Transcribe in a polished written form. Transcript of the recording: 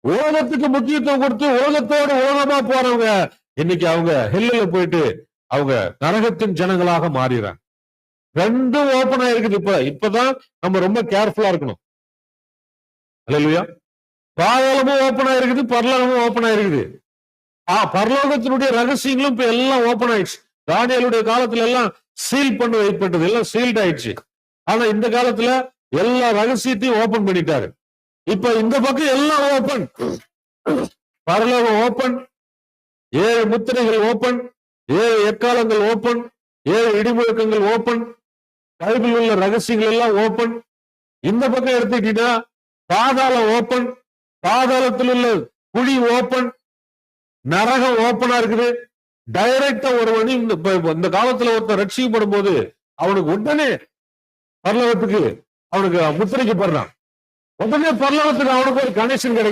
உலகத்துக்கு முக்கியத்துவம் கொடுத்து உலகத்தோடு உலகமா போறவங்க இன்னைக்கு அவங்க ஹெல்லில போயிட்டு அவங்க நரகத்தின் ஜனங்களாக மாறிறாங்க. ரெண்டும் ஓபன் ஆயிருக்குது. இப்பதான் நம்ம ரொம்ப கேர்ஃபுல்லா இருக்கணும். அல்லேலூயா. பாதாளமும் ஓபன் ஆயிருக்குது, பரலோகமும் ஓபன் ஆயிருக்குது. பரலோகத்தினுடைய ரகசியங்களும் இப்ப எல்லாம் ஓபன் ஆயிடுச்சு. தானியேலுடைய காலத்துல எல்லாம் சீல் பண்ணி வைப்பட்டது, எல்லாம் சீல்ட் ஆயிடுச்சு. ஆனா இந்த காலத்துல எல்லா ரகசியத்தையும் ஓபன் பண்ணிட்டாரு. இப்ப இந்த பக்கம் எல்லாம் ஓபன். பரலோகம் ஓபன், 7 முத்திரைகள் ஓபன், 7 எக்காலங்கள் ஓபன், 7 இடிமுழக்கங்கள் ஓபன், பைபிள் உள்ள ரகசியங்கள் எல்லாம் ஓபன். இந்த பக்கம் எடுத்துக்கிட்டா பாதாளம் ஓபன், பாதாளத்தில் உள்ள குழி ஓபன், நரகம் ஓபனா இருக்குது. டைரக்டா ஒருவன் இந்த காலத்துல ஒருத்தர் ரட்சிக்கப்படும் போது அவனுக்கு உடனே பரலோகத்துக்கு அவனுக்கு முத்திரைக்கப்படுறான். உடனே பரலோகத்துக்கு அவனுக்கு ஒரு கனெக்ஷன் கிடைக்கும்.